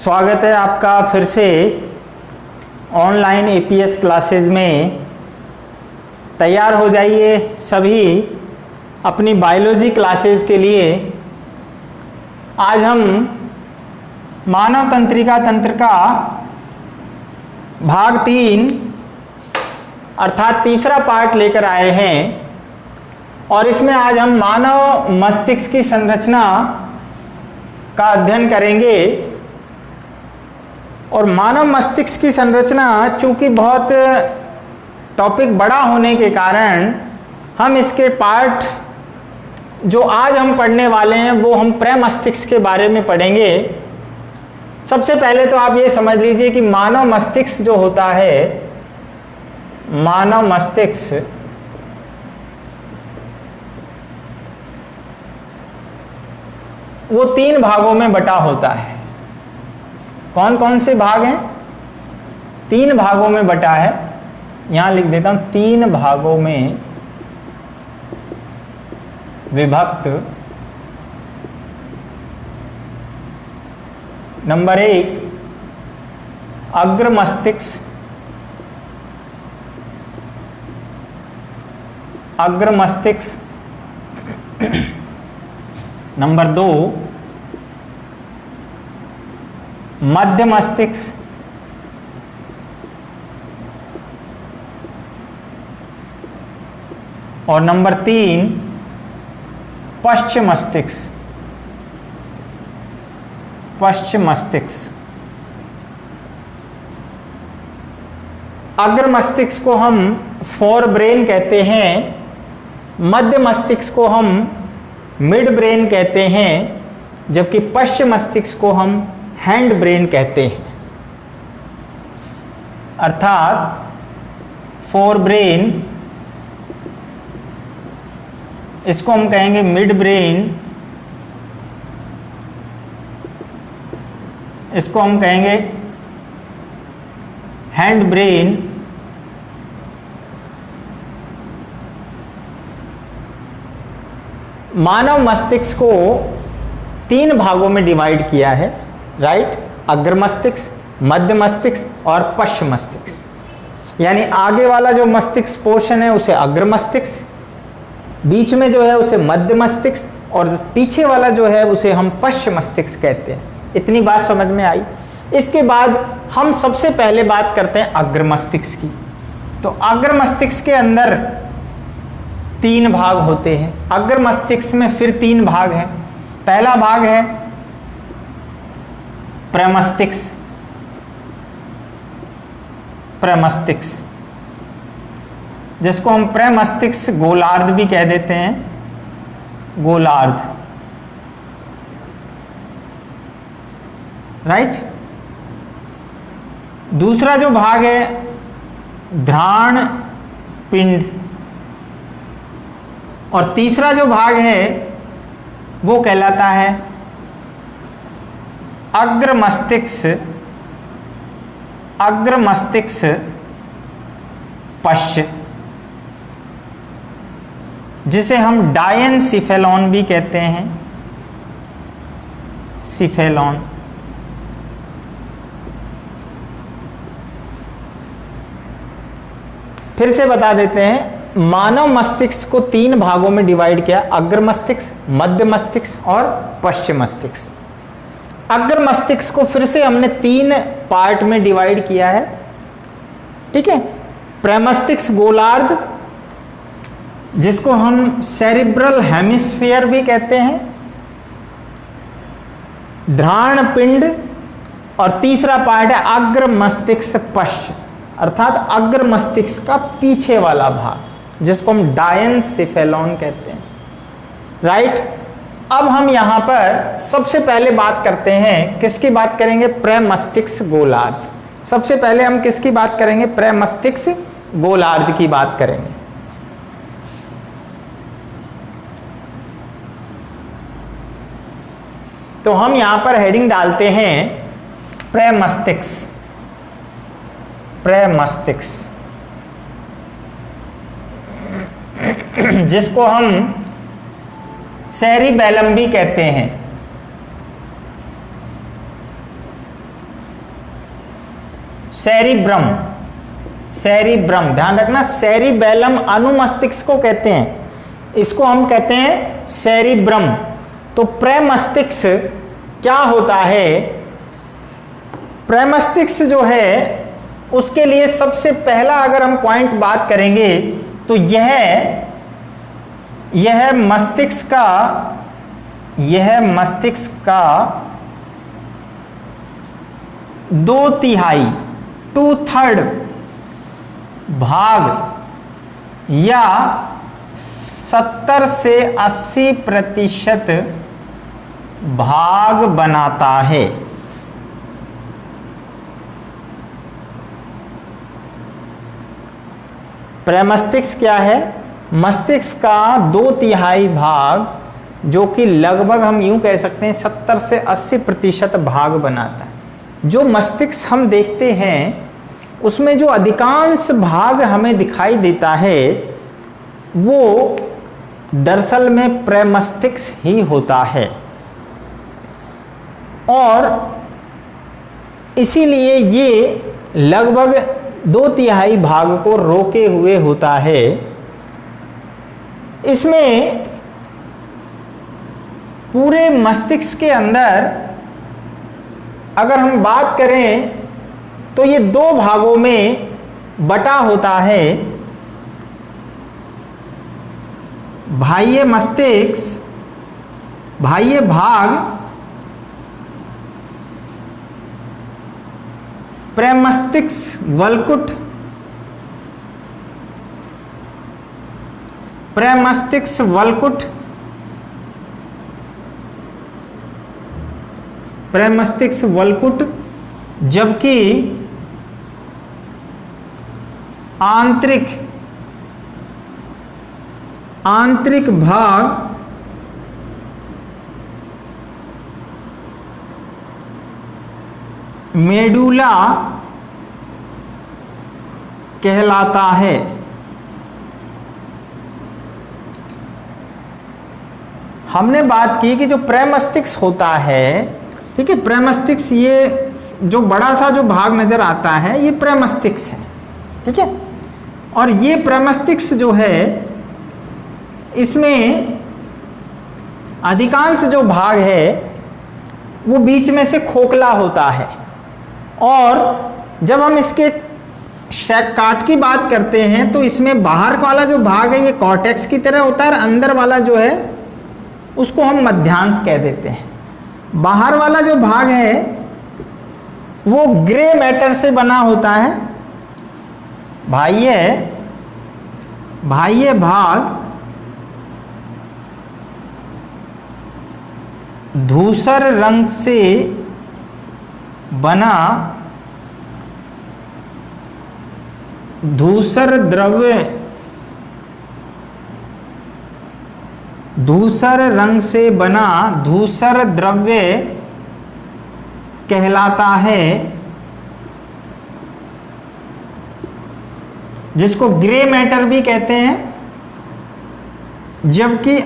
स्वागत है आपका फिर से ऑनलाइन एपीएस क्लासेस में। तैयार हो जाइए सभी अपनी बायोलॉजी क्लासेस के लिए। आज हम मानव तंत्रिका तंत्र का भाग 3 अर्थात तीसरा पार्ट लेकर आए हैं और इसमें आज हम मानव मस्तिष्क की संरचना का अध्ययन करेंगे। और मानव मस्तिष्क की संरचना चूंकि बहुत टॉपिक बड़ा होने के कारण हम इसके पार्ट जो आज हम पढ़ने वाले हैं वो हम प्रमस्तिष्क के बारे में पढ़ेंगे। सबसे पहले तो आप ये समझ लीजिए कि मानव मस्तिष्क जो होता है, मानव मस्तिष्क वो 3 भागों में बटा होता है। कौन कौन से भाग हैं? 3 भागों में बटा है। यहां लिख देता हूं 3 भागों में विभक्त। नंबर 1 अग्र मस्तिष्क, अग्र मस्तिष्क। नंबर 2 मध्य मस्तिष्क, और नंबर 3 पश्च मस्तिष्क, पश्च मस्तिष्क। अग्र मस्तिष्क को हम फोर ब्रेन कहते हैं, मध्य मस्तिष्क को हम मिड ब्रेन कहते हैं, जबकि पश्च मस्तिष्क को हम हैंड ब्रेन कहते हैं। अर्थात फोर ब्रेन, इसको हम कहेंगे मिड ब्रेन, इसको हम कहेंगे हैंड ब्रेन, मानव मस्तिष्क को 3 भागों में डिवाइड किया है, राइट? अग्र मस्तिष्क, मध्य मस्तिष्क और पश्च मस्तिष्क। यानी आगे वाला जो मस्तिष्क पोर्शन है उसे अग्र मस्तिष्क, बीच में जो है उसे मध्य मस्तिष्क और पीछे वाला जो है उसे हम पश्च मस्तिष्क कहते हैं। इतनी बात समझ में आई। इसके बाद हम सबसे पहले बात करते हैं अग्र मस्तिष्क की। तो अग्र मस्तिष्क के अंदर 3 भाग होते हैं। अग्र मस्तिष्क में फिर 3 भाग हैं। पहला भाग है प्रमस्तिष्क, प्रमस्तिष्क जिसको हम प्रमस्तिष्क गोलार्ध भी कह देते हैं, गोलार्ध, राइट? दूसरा जो भाग है ध्राण पिंड, और तीसरा जो भाग है वो कहलाता है अग्र मस्तिष्क, अग्र मस्तिष्क पश्च, जिसे हम डायनसिफेलॉन भी कहते हैं, सिफेलॉन। फिर से बता देते हैं, मानव मस्तिष्क को 3 भागों में डिवाइड किया, अग्र मस्तिष्क, मध्य मस्तिष्क और पश्च मस्तिष्क। अग्र मस्तिष्क को फिर से हमने 3 पार्ट में डिवाइड किया है, ठीक है? प्रमस्तिष्क गोलार्ध, जिसको हम सेरिब्रल हेमिस्फीयर भी कहते हैं, ध्राण पिंड, और तीसरा पार्ट है अग्र मस्तिष्क पश्च, अर्थात अग्र मस्तिष्क का पीछे वाला भाग, जिसको हम डायनसिफेलॉन कहते हैं, राइट? अब हम यहां पर सबसे पहले बात करते हैं, किसकी बात करेंगे? प्रमस्तिष्क गोलार्ध। सबसे पहले हम किसकी बात करेंगे? प्रमस्तिष्क गोलार्ध की बात करेंगे। तो हम यहां पर हेडिंग डालते हैं प्रमस्तिष्क, प्रमस्तिष्क, जिसको हम सेरिबैलम भी कहते हैं। सेरिब्रम, सेरिब्रम ध्यान रखना, सेरिबेलम अनुमस्तिष्क को कहते हैं, इसको हम कहते हैं सेरिब्रम। तो प्रमस्तिष्क क्या होता है? प्रमस्तिष्क जो है उसके लिए सबसे पहला अगर हम पॉइंट बात करेंगे तो यह मस्तिष्क का 2/3 2/3 भाग या 70 से 80% भाग बनाता है। प्रमस्तिष्क क्या है? मस्तिष्क का 2/3 भाग, जो कि लगभग हम यूं कह सकते हैं 70 से 80% भाग बनाता है। जो मस्तिष्क हम देखते हैं उसमें जो अधिकांश भाग हमें दिखाई देता है वो दरअसल में प्रमस्तिष्क ही होता है, और इसीलिए ये लगभग 2/3 भाग को रोके हुए होता है। इसमें पूरे मस्तिष्क के अंदर अगर हम बात करें तो ये 2 भागों में बटा होता है। बाह्य मस्तिष्क, बाह्य भाग प्रमस्तिष्क वल्कुट, प्रमस्तिष्क वल्कुट, प्रमस्तिष्क वल्कुट, जबकि आंतरिक भाग मेडुला कहलाता है। हमने बात की कि जो प्रमस्तिष्क होता है, ठीक है, प्रमस्तिष्क ये जो बड़ा सा जो भाग नजर आता है ये प्रमस्तिष्क है, ठीक है। और ये प्रमस्तिष्क जो है इसमें अधिकांश जो भाग है वो बीच में से खोखला होता है, और जब हम इसके काट की बात करते हैं तो इसमें बाहर वाला जो भाग है ये कॉर्टेक्स की तरह होता है, और अंदर वाला जो है उसको हम मध्यांश कह देते हैं। बाहर वाला जो भाग है वो ग्रे मैटर से बना होता है। बाह्य भाग धूसर रंग से बना धूसर रंग से बना धूसर द्रव्य कहलाता है, जिसको ग्रे मैटर भी कहते हैं। जबकि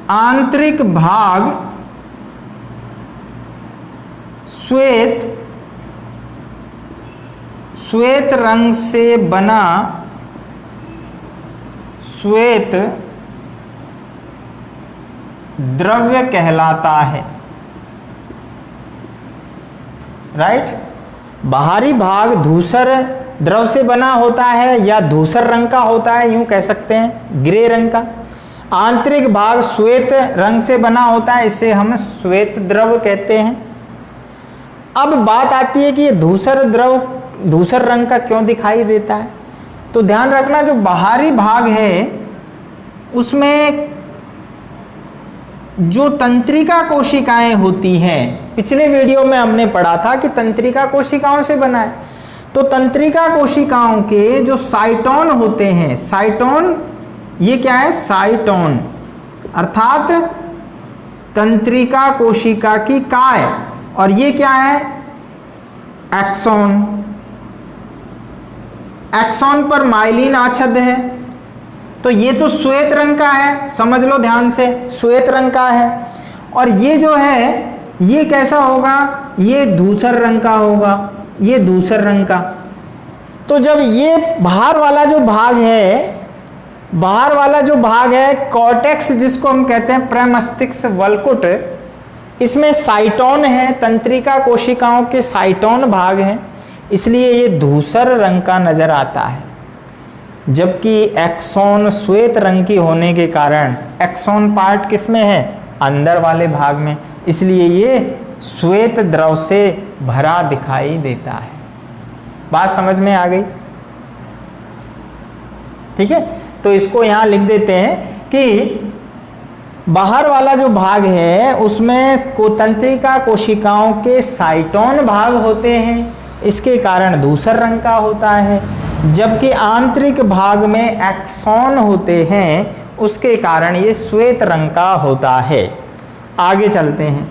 आंतरिक भाग श्वेत रंग से बना श्वेत द्रव्य कहलाता है, राइट। बाहरी भाग धूसर द्रव से बना होता है या धूसर रंग का होता है, यूं कह सकते हैं ग्रे रंग का। आंतरिक भाग श्वेत रंग से बना होता है, इसे हम श्वेत द्रव कहते हैं। अब बात आती है कि ये धूसर द्रव धूसर रंग का क्यों दिखाई देता है। तो ध्यान रखना, जो बाहरी भाग है उसमें जो तंत्रिका कोशिकाएं होती हैं, पिछले वीडियो में हमने पढ़ा था कि तंत्रिका कोशिकाओं से बना है। तो तंत्रिका कोशिकाओं के जो साइटोन होते हैं, साइटोन ये क्या है, साइटोन अर्थात तंत्रिका कोशिका की काय, और ये क्या है, एक्सोन। एक्सोन पर माइलिन आच्छाद है, तो ये तो श्वेत रंग का है, समझ लो ध्यान से, श्वेत रंग का है। और ये जो है ये कैसा होगा, ये धूसर रंग का होगा, ये धूसर रंग का। तो जब ये बाहर वाला जो भाग है, बाहर वाला जो भाग है कॉर्टेक्स, जिसको हम कहते हैं प्रमस्तिष्क वल्कुट, इसमें साइटोन है, तंत्रिका कोशिकाओं के साइटोन भाग हैं, इसलिए ये धूसर रंग का नजर आता है। जबकि एक्सोन श्वेत रंग की होने के कारण, एक्सोन पार्ट किस में है, अंदर वाले भाग में, इसलिए ये श्वेत द्रव से भरा दिखाई देता है। बात समझ में आ गई? ठीक है, तो इसको यहां लिख देते हैं कि बाहर वाला जो भाग है उसमें तंत्रिका कोशिकाओं के साइटोन भाग होते हैं, इसके कारण धूसर रंग का होता है। जबकि आंतरिक भाग में एक्सोन होते हैं, उसके कारण ये श्वेत रंग का होता है। आगे चलते हैं।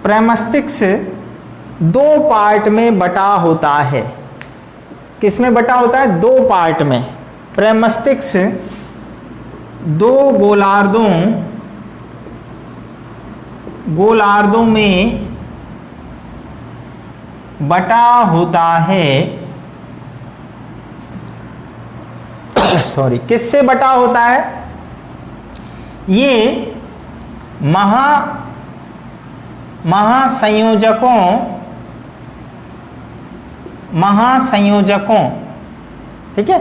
प्रेमस्तिष्क दो पार्ट में बटा होता है। किस में बटा होता है? दो पार्ट में। प्रेमस्तिष्क दो गोलार्धों में बटा होता है। सॉरी, किससे बटा होता है? ये महासंयोजकों, ठीक है,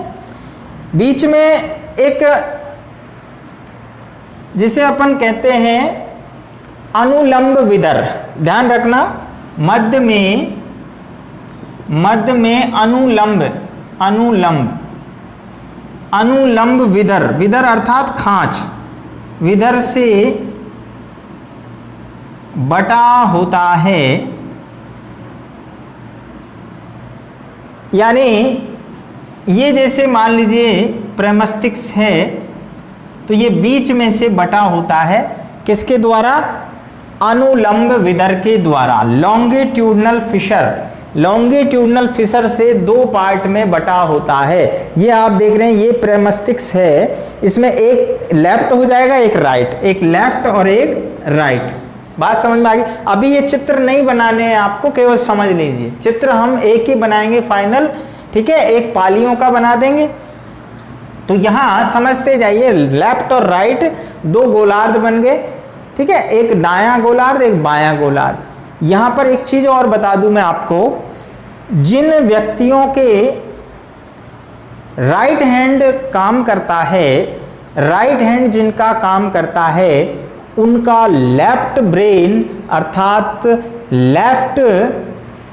बीच में एक, जिसे अपन कहते हैं अनुलंब विदर, ध्यान रखना, मध्य में अनुलंब विदर अर्थात खांच, विदर से बटा होता है। यानी ये जैसे मान लीजिए प्रेमस्तिष्क है, तो ये बीच में से बटा होता है, किसके द्वारा? अनुलंब विदर के द्वारा। लॉन्गिट्यूडनल फिशर से दो पार्ट में बटा होता है। ये आप देख रहे हैं, ये प्रेमस्तिष्क है, इसमें एक लेफ्ट हो जाएगा, एक राइट, एक लेफ्ट और एक राइट। बात समझ में आ गई? अभी ये चित्र नहीं बनाने हैं आपको, केवल समझ लीजिए। चित्र हम एक ही बनाएंगे फाइनल, ठीक है, एक पालियों का बना देंगे। तो यहां समझते जाइए, लेफ्ट और राइट दो गोलार्ध बन गए, ठीक है, एक दायां गोलार्ध, एक बायां गोलार्ध। यहां पर एक चीज और बता दूं मैं आपको, जिन व्यक्तियों के राइट हैंड काम करता है, राइट हैंड जिनका काम करता है, उनका लेफ्ट ब्रेन अर्थात लेफ्ट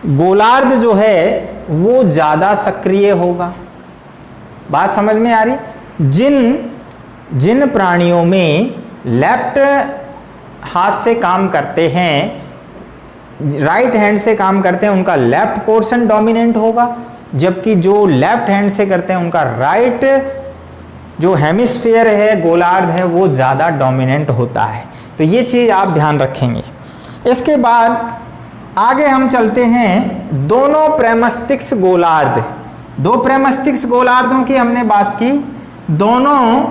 गोलार्ध जो है वो ज्यादा सक्रिय होगा। बात समझ में आ रही? जिन प्राणियों में लेफ्ट हाथ से काम करते हैं, राइट हैंड से काम करते हैं, उनका लेफ्ट पोर्शन डोमिनेंट होगा, जबकि जो लेफ्ट हैंड से करते हैं उनका राइट जो हेमिस्फीयर है, गोलार्ध है, वो ज़्यादा डोमिनेंट होता है। तो ये चीज़ आप ध्यान रखेंगे। इसके बाद आगे हम चलते हैं, दोनों प्रेमस्तिष्क गोलार्ध, दो प्रेमस्तिष्क गोलार्धों की हमने बात की, दोनों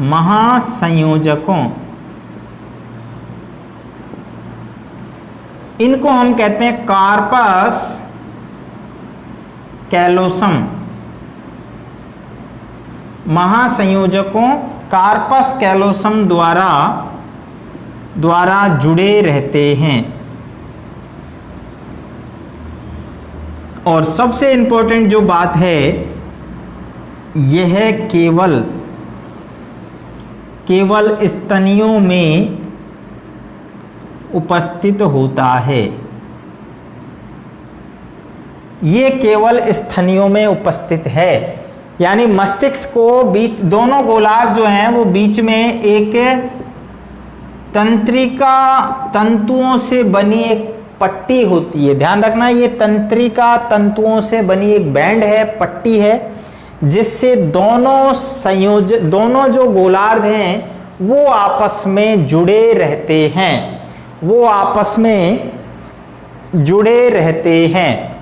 महासंयोजकों, इनको हम कहते हैं कार्पस कैलोसम। महासंयोजकों कार्पस कैलोसम द्वारा जुड़े रहते हैं। और सबसे इंपॉर्टेंट जो बात है, यह केवल स्तनियों में उपस्थित होता है। ये केवल स्तनियों में उपस्थित है, यानी मस्तिष्क को बीच, दोनों गोलार्ध जो हैं वो बीच में एक तंतुओं से बनी एक पट्टी होती है। ध्यान रखना, ये तंत्रिका तंतुओं से बनी एक बैंड है, पट्टी है, जिससे दोनों जो गोलार्ध हैं वो आपस में जुड़े रहते हैं, वो आपस में जुड़े रहते हैं।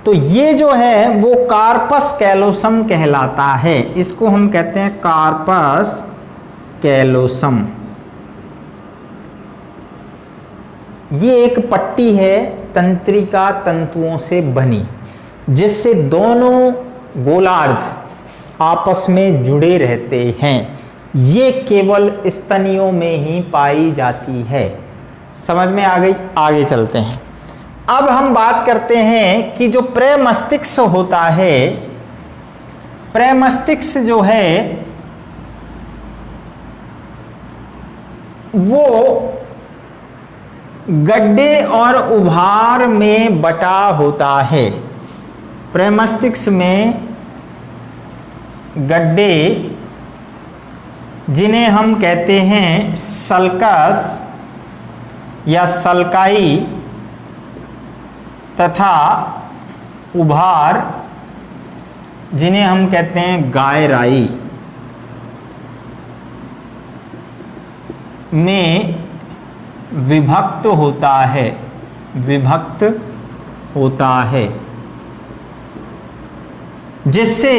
तो ये जो है वो कार्पस कैलोसम कहलाता है, इसको हम कहते हैं कार्पस कैलोसम। ये एक पट्टी है तंत्रिका तंतुओं से बनी, जिससे दोनों गोलार्ध आपस में जुड़े रहते हैं। ये केवल स्तनियों में ही पाई जाती है। समझ में आ गई? आगे चलते हैं। अब हम बात करते हैं कि जो प्रेमस्तिष्क होता है, प्रेमस्तिष्क जो है वो गड्ढे और उभार में बटा होता है। प्रेमस्तिष्क में गड्ढे, जिन्हें हम कहते हैं सल्कस या सल्काई, तथा उभार, जिन्हें हम कहते हैं गायराई, में विभक्त होता है, विभक्त होता है, जिससे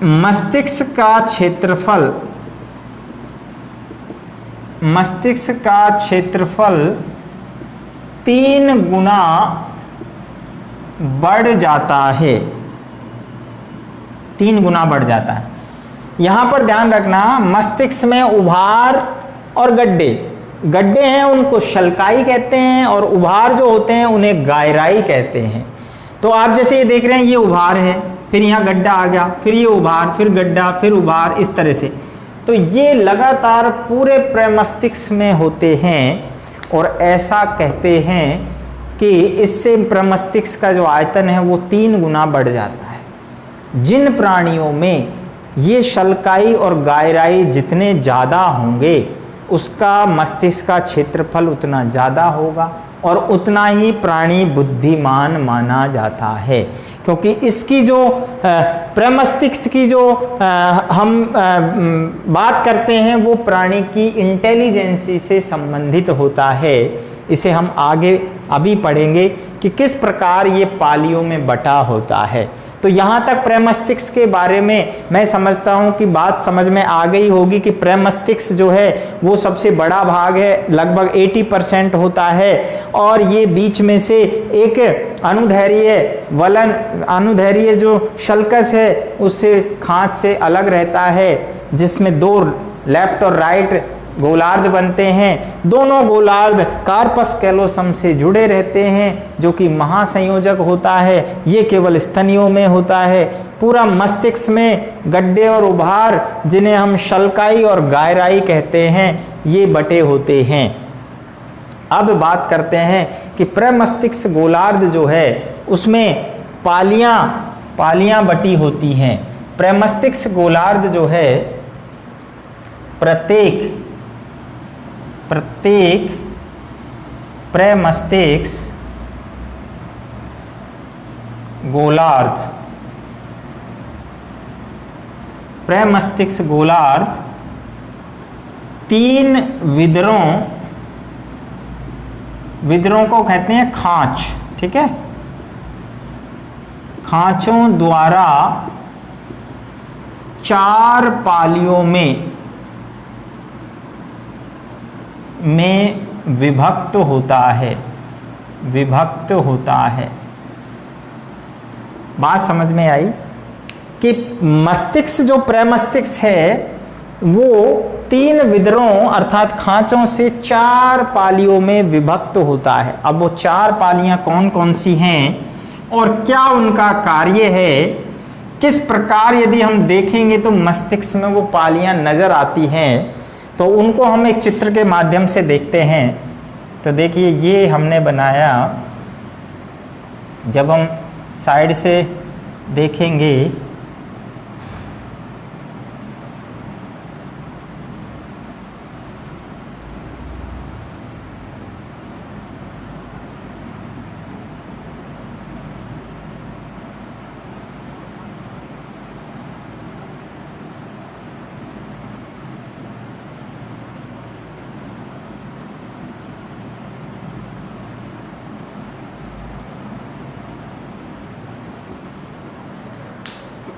मस्तिष्क का क्षेत्रफल 3 गुना बढ़ जाता है, 3 गुना बढ़ जाता है। यहां पर ध्यान रखना, मस्तिष्क में उभार और गड्ढे हैं उनको शल्काई कहते हैं, और उभार जो होते हैं उन्हें गायराई कहते हैं। तो आप जैसे ये देख रहे हैं, ये उभार है, फिर यहाँ गड्ढा आ गया, फिर ये उभार, फिर गड्ढा, फिर उभार, इस तरह से। तो ये लगातार पूरे प्रेमस्तिष्क में होते हैं, और ऐसा कहते हैं कि इससे प्रेमस्तिष्क का जो आयतन है वो 3 गुना बढ़ जाता है। जिन प्राणियों में ये शल्काई और गायराई जितने ज़्यादा होंगे, उसका मस्तिष्क का क्षेत्रफल उतना ज़्यादा होगा, और उतना ही प्राणी बुद्धिमान माना जाता है। क्योंकि इसकी जो प्रेमस्तिष्क की जो हम बात करते हैं, वो प्राणी की इंटेलिजेंसी से संबंधित होता है। इसे हम आगे अभी पढ़ेंगे कि किस प्रकार ये पालियों में बटा होता है। तो यहाँ तक प्रेमस्तिष्क के बारे में मैं समझता हूँ कि बात समझ में आ गई होगी कि प्रेमस्तिष्क जो है वो सबसे बड़ा भाग है, लगभग 80% होता है, और ये बीच में से एक अनुदैर्ध्य जो शल्कस है उससे खांच से अलग रहता है, जिसमें 2 लेफ्ट और राइट गोलार्ध बनते हैं। दोनों गोलार्ध कार्पस कैलोसम से जुड़े रहते हैं, जो कि महासंयोजक होता है। ये केवल स्तनियों में होता है। पूरा मस्तिष्क में गड्ढे और उभार, जिन्हें हम शल्काई और गायराई कहते हैं, ये बटे होते हैं। अब बात करते हैं कि प्रमस्तिष्क गोलार्ध जो है उसमें पालियां बटी होती हैं। प्रमस्तिष्क गोलार्ध जो है प्रत्येक प्रमस्तिष्क गोलार्ध 3 विदरों को कहते हैं खांच, ठीक है। खांचों द्वारा 4 पालियों में विभक्त होता है। बात समझ में आई कि मस्तिष्क जो प्रमस्तिष्क है वो 3 विदरों अर्थात खांचों से 4 पालियों में विभक्त होता है। अब वो 4 पालियां कौन कौन सी हैं और क्या उनका कार्य है, किस प्रकार यदि हम देखेंगे तो मस्तिष्क में वो पालियां नजर आती हैं, तो उनको हम एक चित्र के माध्यम से देखते हैं। तो देखिए, ये हमने बनाया, जब हम साइड से देखेंगे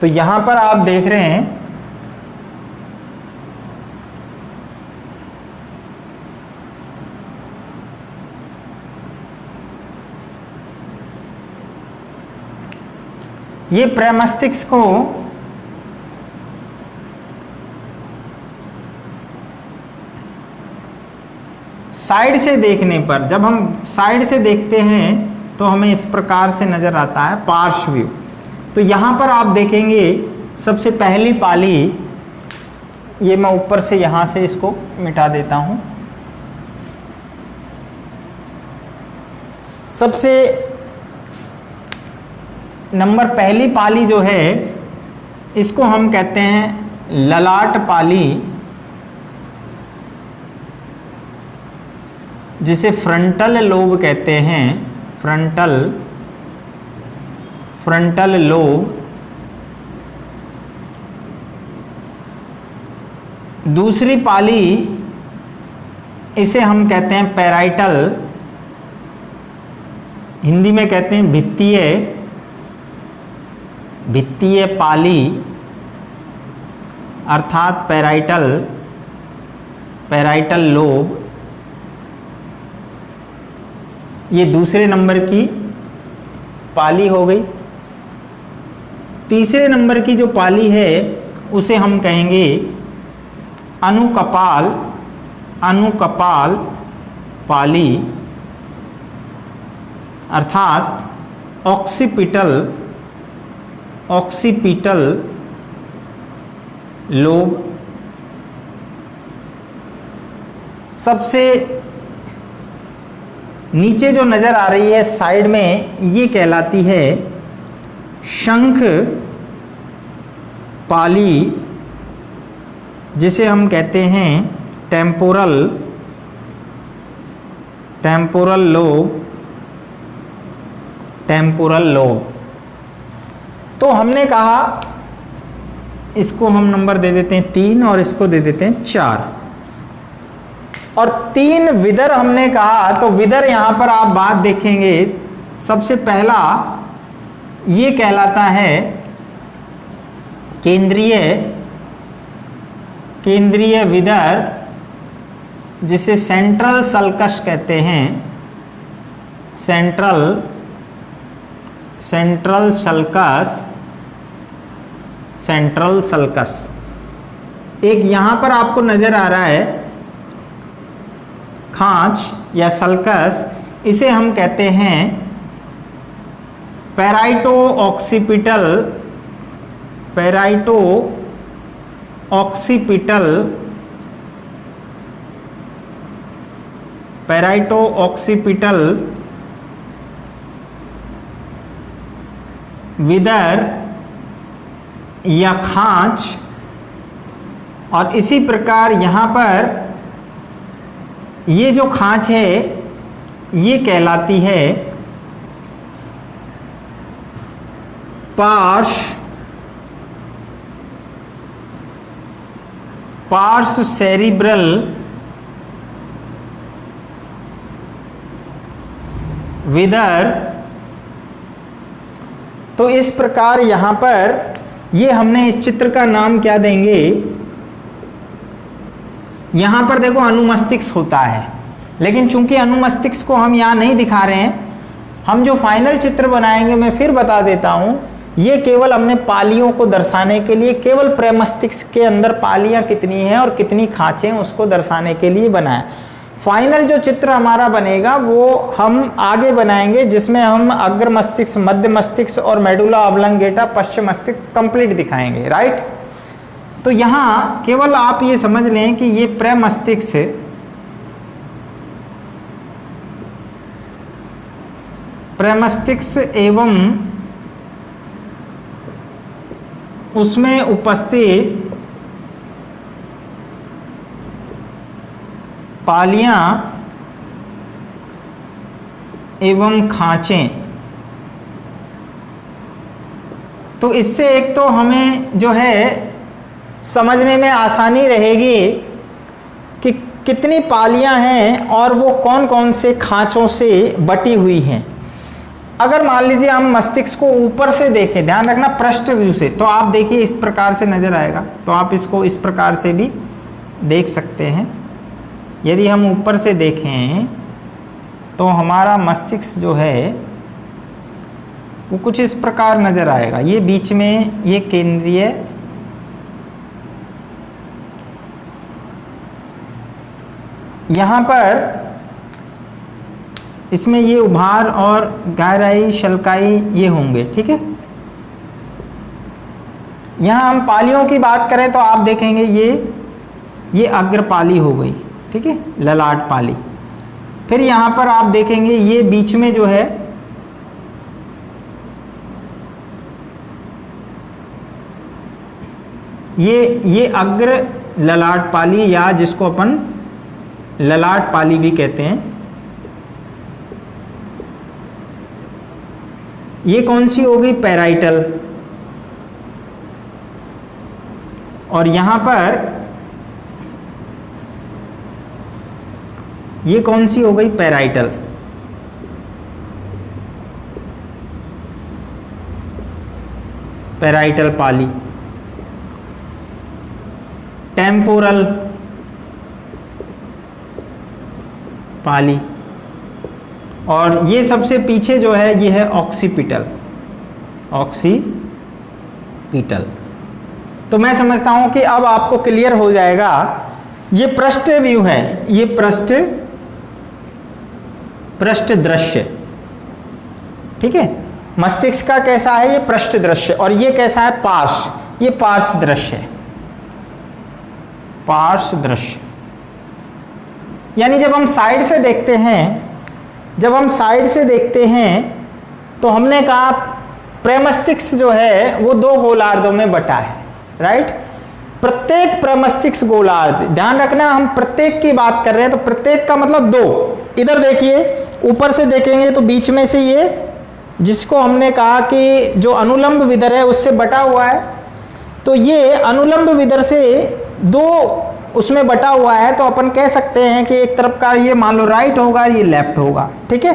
तो यहां पर आप देख रहे हैं ये प्रेमस्तिष्क को साइड से देखने पर, जब हम साइड से देखते हैं तो हमें इस प्रकार से नजर आता है पार्श्व व्यू। तो यहां पर आप देखेंगे सबसे पहली पाली, ये मैं ऊपर से यहां से इसको मिटा देता हूं। सबसे नंबर पहली पाली जो है इसको हम कहते हैं ललाट पाली, जिसे फ्रंटल लोब कहते हैं। Frontal lobe. दूसरी पाली इसे हम कहते हैं पैराइटल, हिंदी में कहते हैं भित्तीय पाली अर्थात पैराइटल लोब। ये दूसरे नंबर की पाली हो गई। तीसरे नंबर की जो पाली है उसे हम कहेंगे अनुकपाल पाली अर्थात ऑक्सीपिटल लोब। सबसे नीचे जो नजर आ रही है साइड में, ये कहलाती है शंख पाली, जिसे हम कहते हैं टेम्पोरल लोब। तो हमने कहा इसको हम नंबर दे देते हैं 3 और इसको दे देते हैं 4। और 3 विदर हमने कहा, तो विदर यहां पर आप बात देखेंगे सबसे पहला ये कहलाता है केंद्रीय विदर, जिसे सेंट्रल सल्कस कहते हैं। Central sulcus. एक यहां पर आपको नजर आ रहा है खांच या सल्कस, इसे हम कहते हैं पैराइटो ऑक्सीपिटल विदर या खांच। और इसी प्रकार यहाँ पर ये जो खांच है ये कहलाती है पार्श सेरिब्रल विदर। तो इस प्रकार यहाँ पर ये हमने इस चित्र का नाम क्या देंगे, यहाँ पर देखो अनुमस्तिष्क होता है, लेकिन चूंकि अनुमस्तिष्क को हम यहाँ नहीं दिखा रहे हैं, हम जो फाइनल चित्र बनाएंगे मैं फिर बता देता हूँ, ये केवल हमने पालियों को दर्शाने के लिए, केवल प्रेमस्तिष्क के अंदर पालियाँ कितनी हैं और कितनी खांचें उसको दर्शाने के लिए बनाया। फाइनल जो चित्र हमारा बनेगा वो हम आगे बनाएंगे, जिसमें हम अग्र मस्तिष्क, मध्य मस्तिष्क और मेडुला ऑब्लंगेटा, पश्चिम मस्तिष्क कंप्लीट दिखाएंगे। राइट। तो यहाँ केवल आप ये समझ लें कि ये प्रेमस्तिष्क एवं उसमें उपस्थित पालियां एवं खांचें। तो इससे एक तो हमें जो है समझने में आसानी रहेगी कि कितनी पालियां हैं और वो कौन कौन से खांचों से बटी हुई हैं। अगर मान लीजिए हम मस्तिष्क को ऊपर से देखें, ध्यान रखना पृष्ठ व्यू से, तो आप देखिए इस प्रकार से नजर आएगा। तो आप इसको इस प्रकार से भी देख सकते हैं। यदि हम ऊपर से देखें तो हमारा मस्तिष्क जो है वो कुछ इस प्रकार नजर आएगा। ये बीच में ये केंद्रीय, यहाँ पर इसमें ये उभार और गहराई शल्काई ये होंगे, ठीक है। यहाँ हम पालियों की बात करें तो आप देखेंगे ये अग्रपाली हो गई, ठीक है, ललाट पाली। फिर यहाँ पर आप देखेंगे ये बीच में जो है ये अग्र ललाट पाली, या जिसको अपन ललाट पाली भी कहते हैं। ये कौन सी हो गई? पैराइटल। और यहां पर ये कौन सी हो गई? पैराइटल। पैराइटल पाली। टेम्पोरल पाली। और ये सबसे पीछे जो है ये है ऑक्सीपिटल। ऑक्सीपिटल। तो मैं समझता हूं कि अब आपको क्लियर हो जाएगा। ये पृष्ठ व्यू है, ये पृष्ठ दृश्य, ठीक है। मस्तिष्क का कैसा है? ये पृष्ठ दृश्य। और ये कैसा है? पार्श्व। ये पार्श्व दृश्य है, पार्श्व दृश्य। यानी जब हम साइड से देखते हैं, तो हमने कहा प्रमस्तिष्क जो है वो दो गोलार्धों में बटा है, राइट। प्रत्येक प्रमस्तिष्क गोलार्ध, ध्यान रखना हम प्रत्येक की बात कर रहे हैं, तो प्रत्येक का मतलब दो। इधर देखिए, ऊपर से देखेंगे तो बीच में से ये, जिसको हमने कहा कि जो अनुलंब विदर है उससे बटा हुआ है, तो ये अनुलंब विदर से दो उसमें बटा हुआ है। तो अपन कह सकते हैं कि एक तरफ का ये मान लो राइट होगा, ये लेफ्ट होगा, ठीक है।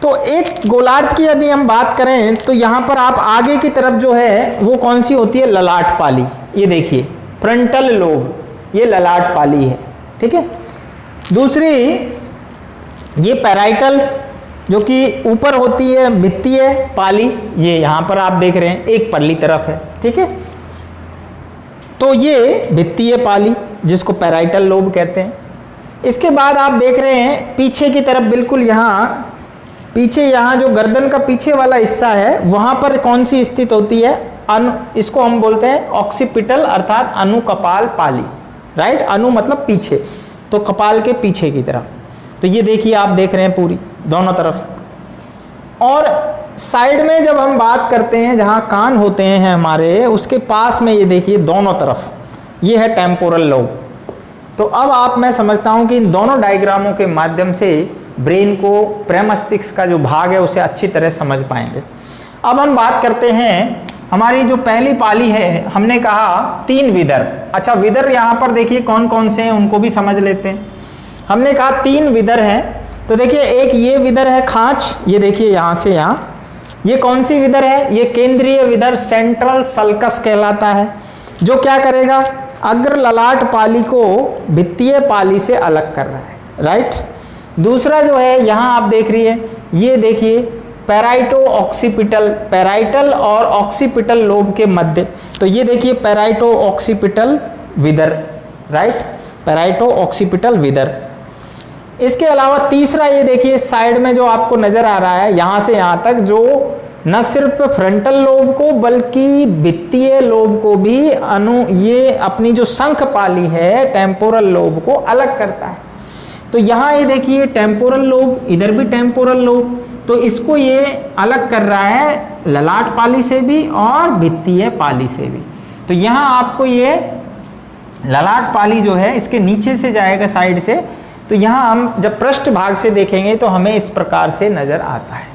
तो एक गोलार्ध की यदि हम बात करें तो यहाँ पर आप आगे की तरफ जो है वो कौन सी होती है? ललाट पाली। ये देखिए फ्रंटल लोब, ये ललाट पाली है, ठीक है। दूसरी ये पैराइटल जो कि ऊपर होती है, भित्तीय पाली, ये यहाँ पर आप देख रहे हैं एक परली तरफ है, ठीक है। तो ये भित्तीय पाली जिसको पैराइटल लोब कहते हैं। इसके बाद आप देख रहे हैं पीछे की तरफ, बिल्कुल यहाँ पीछे, यहाँ जो गर्दन का पीछे वाला हिस्सा है वहाँ पर कौन सी स्थित होती है? इसको हम बोलते हैं ऑक्सीपिटल अर्थात अनुकपाल पाली, राइट। अनु मतलब पीछे, तो कपाल के पीछे की तरफ। तो ये देखिए आप देख रहे हैं पूरी दोनों तरफ। और साइड में जब हम बात करते हैं जहाँ कान होते हैं हमारे, उसके पास में ये देखिए दोनों तरफ ये है टेम्पोरल लोब। तो अब मैं समझता हूँ कि इन दोनों डायग्रामों के माध्यम से ब्रेन को, प्रमस्तिष्क का जो भाग है उसे अच्छी तरह समझ पाएंगे। अब हम बात करते हैं हमारी जो पहली पाली है, हमने कहा 3 विदर। अच्छा, विदर यहाँ पर देखिए कौन कौन से हैं उनको भी समझ लेते हैं। हमने कहा 3 विदर हैं। तो देखिए एक ये विदर है खांच, ये देखिए यहाँ से यहाँ। ये कौन सी विदर है? ये केंद्रीय विदर, सेंट्रल सल्कस कहलाता है, जो क्या करेगा? अग्र ललाट पाली को भित्तीय पाली से अलग कर रहा है, राइट। दूसरा जो है यहाँ आप देख रही है, ये देखिए पैराइटो ऑक्सीपिटल, पैराइटल और ऑक्सीपिटल लोब के मध्य। तो ये देखिए पैराइटो ऑक्सीपिटल विदर, राइट, पैराइटो ऑक्सीपिटल विदर। इसके अलावा तीसरा ये देखिए साइड में जो आपको नजर आ रहा है यहाँ से यहाँ तक, जो न सिर्फ फ्रंटल लोब को बल्कि भित्तीय लोब को भी ये अपनी जो शंख पाली है टेम्पोरल लोब को अलग करता है। तो यहाँ ये देखिए टेम्पोरल लोब, इधर भी टेम्पोरल लोब, तो इसको ये अलग कर रहा है ललाट पाली से भी और भित्तीय पाली से भी। तो यहाँ आपको ये ललाट पाली जो है इसके नीचे से जाएगा साइड से। तो यहाँ हम जब पृष्ठ भाग से देखेंगे तो हमें इस प्रकार से नजर आता है।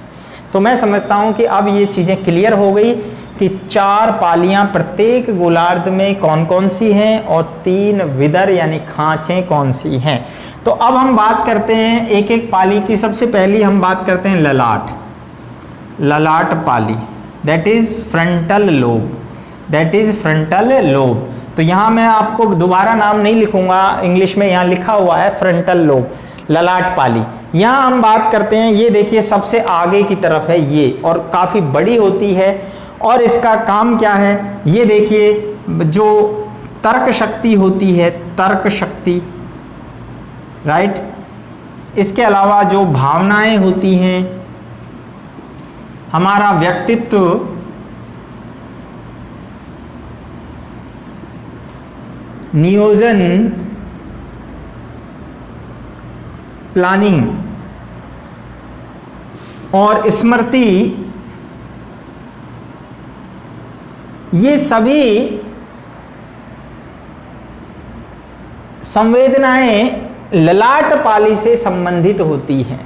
तो मैं समझता हूँ कि अब ये चीज़ें क्लियर हो गई कि 4 पालियाँ प्रत्येक गोलार्ध में कौन कौन सी हैं और 3 विदर यानी खांचें कौन सी हैं। तो अब हम बात करते हैं एक एक पाली की। सबसे पहली हम बात करते हैं ललाट। ललाट पाली, that is frontal lobe, that is frontal lobe. तो यहाँ मैं आपको दोबारा नाम नहीं लिखूंगा, इंग्लिश में यहाँ लिखा हुआ है फ्रंटल लोब, ललाट पाली। यहाँ हम बात करते हैं, ये देखिए सबसे आगे की तरफ है ये, और काफ़ी बड़ी होती है, और इसका काम क्या है, ये देखिए जो तर्क शक्ति होती है, तर्क शक्ति, राइट, इसके अलावा जो भावनाएं होती हैं, हमारा व्यक्तित्व, नियोजन, प्लानिंग और स्मृति, ये सभी संवेदनाएं ललाट पाली से संबंधित होती हैं।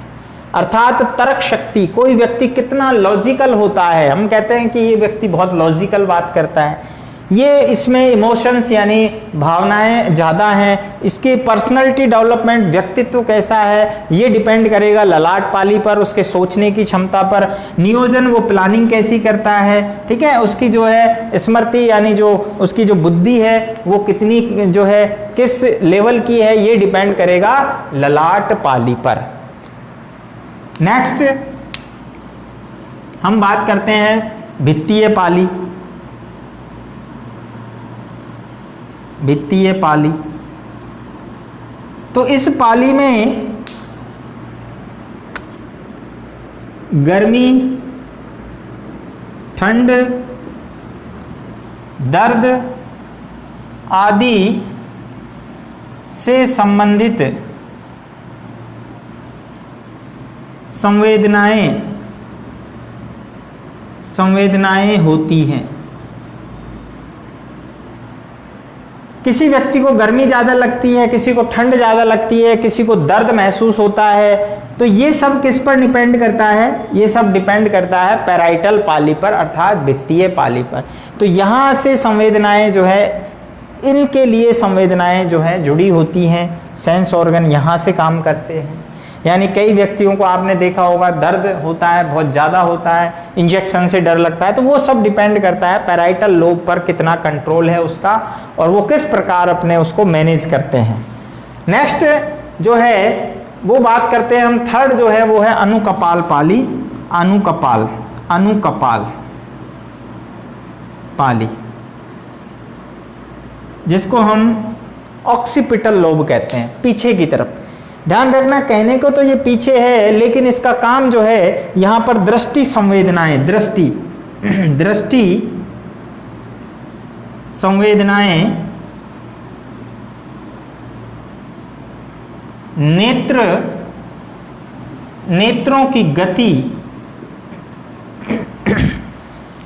अर्थात तर्क शक्ति, कोई व्यक्ति कितना लॉजिकल होता है, हम कहते हैं कि ये व्यक्ति बहुत लॉजिकल बात करता है, ये इसमें इमोशंस यानी भावनाएं ज़्यादा हैं। इसकी पर्सनैलिटी डेवलपमेंट, व्यक्तित्व कैसा है, ये डिपेंड करेगा ललाट पाली पर, उसके सोचने की क्षमता पर। नियोजन, वो प्लानिंग कैसी करता है, ठीक है, उसकी जो है स्मृति यानी जो उसकी जो बुद्धि है वो कितनी जो है किस लेवल की है, ये डिपेंड करेगा ललाट पाली पर। नेक्स्ट हम बात करते हैं भित्तीय पाली, भित्तीय पाली। तो इस पाली में गर्मी, ठंड, दर्द आदि से संबंधित संवेदनाएं होती हैं। किसी व्यक्ति को गर्मी ज़्यादा लगती है, किसी को ठंड ज़्यादा लगती है, किसी को दर्द महसूस होता है, तो ये सब किस पर डिपेंड करता है, ये सब डिपेंड करता है पैराइटल पाली पर, अर्थात भित्तीय पाली पर। तो यहाँ से संवेदनाएं जो है, इनके लिए संवेदनाएं जो है जुड़ी होती हैं, सेंस ऑर्गन यहाँ से काम करते हैं। यानी कई व्यक्तियों को आपने देखा होगा दर्द होता है, बहुत ज़्यादा होता है, इंजेक्शन से डर लगता है, तो वो सब डिपेंड करता है पैराइटल लोब पर कितना कंट्रोल है उसका, और वो किस प्रकार अपने उसको मैनेज करते हैं। नेक्स्ट जो है वो बात करते हैं हम, थर्ड जो है वो है अनुकपाल पाली, अनुकपाल पाली, जिसको हम ऑक्सीपिटल लोब कहते हैं, पीछे की तरफ। ध्यान रखना, कहने को तो ये पीछे है, लेकिन इसका काम जो है यहाँ पर दृष्टि संवेदनाएं, दृष्टि संवेदनाएं, नेत्रों की गति,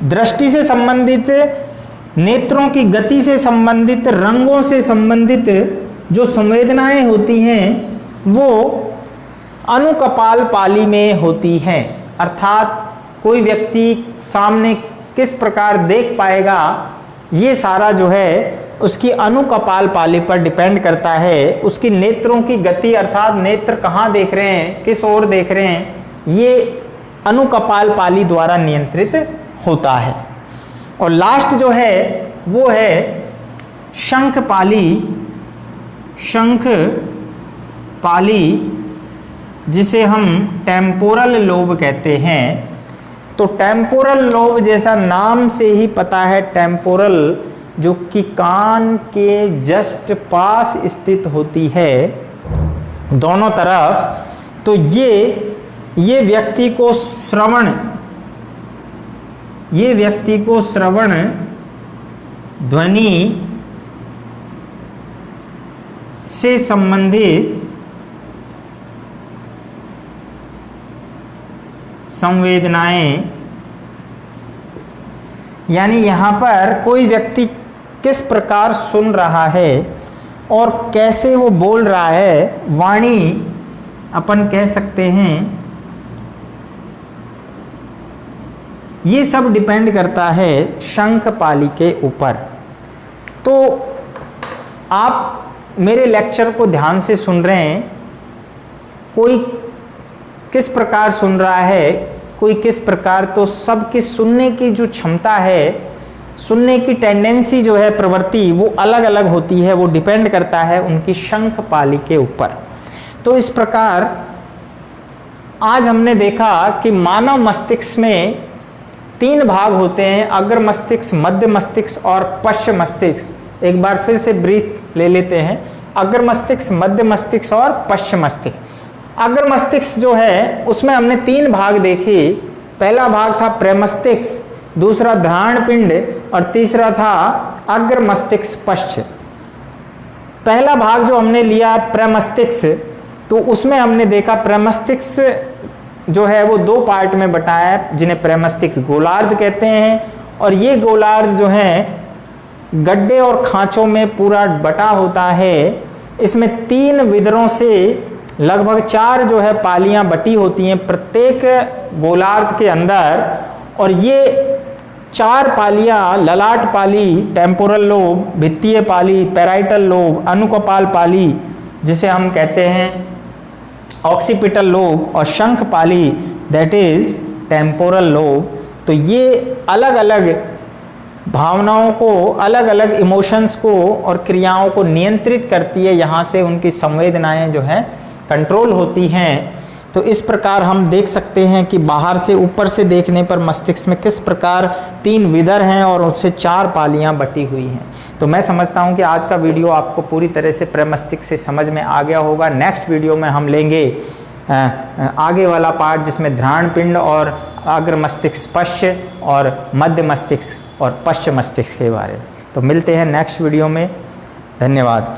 दृष्टि से संबंधित, नेत्रों की गति से संबंधित, रंगों से संबंधित जो संवेदनाएं होती हैं वो अनुकपाल पाली में होती हैं। अर्थात कोई व्यक्ति सामने किस प्रकार देख पाएगा, ये सारा जो है उसकी अनुकपाल पाली पर डिपेंड करता है। उसकी नेत्रों की गति, अर्थात नेत्र कहाँ देख रहे हैं, किस ओर देख रहे हैं, ये अनुकपाल पाली द्वारा नियंत्रित होता है। और लास्ट जो है वो है शंख पाली, जिसे हम टेम्पोरल लोब कहते हैं। तो टेम्पोरल लोब जैसा नाम से ही पता है, टेम्पोरल जो कि कान के जस्ट पास स्थित होती है दोनों तरफ, तो ये व्यक्ति को श्रवण, ध्वनि से संबंधित संवेदनाएं, यानी यहाँ पर कोई व्यक्ति किस प्रकार सुन रहा है और कैसे वो बोल रहा है, वाणी अपन कह सकते हैं, ये सब डिपेंड करता है शंख पाली के ऊपर। तो आप मेरे लेक्चर को ध्यान से सुन रहे हैं, कोई किस प्रकार सुन रहा है, कोई किस प्रकार, तो सबकी सुनने की जो क्षमता है, सुनने की टेंडेंसी जो है, प्रवृत्ति, वो अलग अलग होती है। वो डिपेंड करता है उनकी शंख पाली के ऊपर। तो इस प्रकार आज हमने देखा कि मानव मस्तिष्क में 3 भाग होते हैं, अग्र मस्तिष्क, मध्य मस्तिष्क और पश्च मस्तिष्क। एक बार फिर से ब्रीफ ले लेते हैं। अग्र मस्तिष्क, मध्य मस्तिष्क और पश्च मस्तिष्क। अग्र मस्तिष्क जो है उसमें हमने 3 भाग देखे। पहला भाग था प्रमस्तिष्क, दूसरा ध्राण पिंड और तीसरा था अग्र मस्तिष्क पश्च। पहला भाग जो हमने लिया प्रमस्तिष्क, तो उसमें हमने देखा प्रमस्तिष्क जो है वो 2 पार्ट में बटा है, जिन्हें प्रमस्तिष्क गोलार्ध कहते हैं। और ये गोलार्ध जो है गड्ढे और खांचों में पूरा बटा होता है। इसमें 3 विदरों से लगभग 4 जो है पालियां बटी होती हैं प्रत्येक गोलार्ध के अंदर। और ये 4 पालियां, ललाट पाली, टेम्पोरल लोब, भित्तीय पाली, पैराइटल लोब, अनुकपाल पाली जिसे हम कहते हैं ऑक्सीपिटल लोब, और शंख पाली दैट इज टेम्पोरल लोब। तो ये अलग अलग भावनाओं को, अलग अलग इमोशंस को और क्रियाओं को नियंत्रित करती है। यहाँ से उनकी संवेदनाएं जो है कंट्रोल होती हैं। तो इस प्रकार हम देख सकते हैं कि बाहर से ऊपर से देखने पर मस्तिष्क में किस प्रकार 3 विदर हैं और उससे 4 पालियां बटी हुई हैं। तो मैं समझता हूं कि आज का वीडियो आपको पूरी तरह से प्रमस्तिष्क से समझ में आ गया होगा। नेक्स्ट वीडियो में हम लेंगे आगे वाला पार्ट, जिसमें ध्राण पिंड और अग्र मस्तिष्क पश्च और मध्य मस्तिष्क और पश्च मस्तिष्क के बारे में। तो मिलते हैं नेक्स्ट वीडियो में। धन्यवाद।